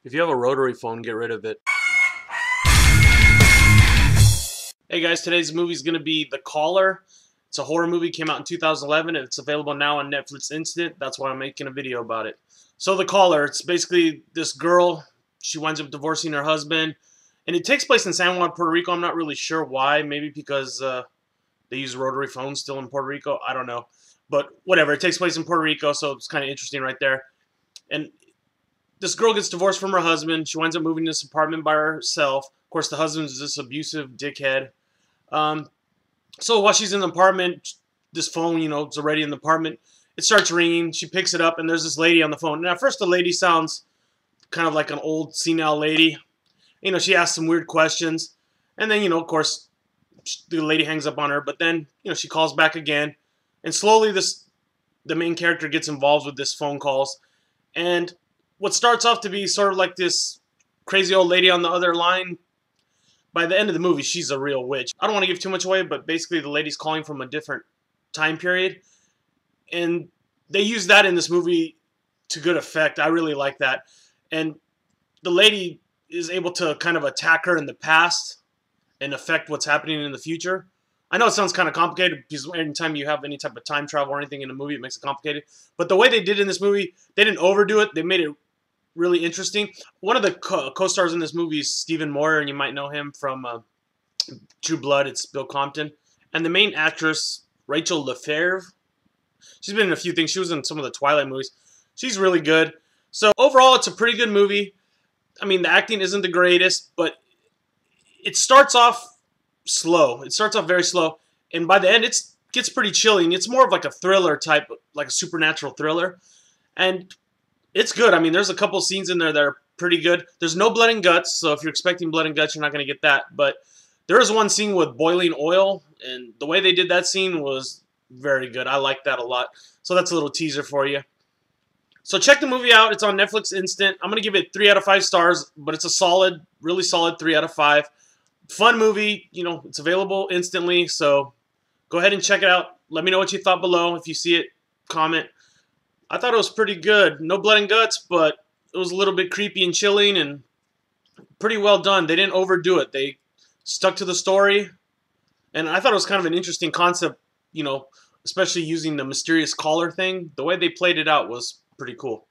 If you have a rotary phone, get rid of it. Hey guys, today's movie is going to be The Caller. It's a horror movie, came out in 2011, and it's available now on Netflix Instant. That's why I'm making a video about it. So The Caller, it's basically this girl, she winds up divorcing her husband, and it takes place in San Juan, Puerto Rico. I'm not really sure why, maybe because they use rotary phones still in Puerto Rico, I don't know. But whatever, it takes place in Puerto Rico, so it's kind of interesting right there. And this girl gets divorced from her husband. She winds up moving to this apartment by herself. Of course, the husband's this abusive dickhead. So while she's in the apartment, this phone, you know, is already in the apartment. It starts ringing. She picks it up, and there's this lady on the phone. And at first, the lady sounds kind of like an old, senile lady. You know, she asks some weird questions. And then, you know, of course, the lady hangs up on her. But then, you know, she calls back again. And slowly, the main character gets involved with this phone calls. And what starts off to be sort of like this crazy old lady on the other line, by the end of the movie, she's a real witch. I don't want to give too much away, but basically the lady's calling from a different time period. And they use that in this movie to good effect. I really like that. And the lady is able to kind of attack her in the past and affect what's happening in the future. I know it sounds kind of complicated because anytime you have any type of time travel or anything in a movie, it makes it complicated. But the way they did in this movie, they didn't overdo it. They made it really interesting. One of the co-stars in this movie is Stephen Moyer, and you might know him from True Blood. It's Bill Compton. And the main actress, Rachelle Lefevre, she's been in a few things. She was in some of the Twilight movies. She's really good. So overall, it's a pretty good movie. I mean, the acting isn't the greatest, but it starts off slow. It starts off very slow, and by the end, it gets pretty chilling. It's more of like a thriller type, like a supernatural thriller, and it's good. I mean, there's a couple scenes in there that are pretty good. There's no blood and guts, so if you're expecting blood and guts, you're not going to get that. But there is one scene with boiling oil, and the way they did that scene was very good. I like that a lot. So that's a little teaser for you. So check the movie out. It's on Netflix Instant. I'm going to give it 3 out of 5 stars, but it's a solid, really solid 3 out of 5. Fun movie. You know, it's available instantly, so go ahead and check it out. Let me know what you thought below. If you see it, comment. I thought it was pretty good. No blood and guts, but it was a little bit creepy and chilling and pretty well done. They didn't overdo it. They stuck to the story, and I thought it was kind of an interesting concept, you know, especially using the mysterious caller thing. The way they played it out was pretty cool.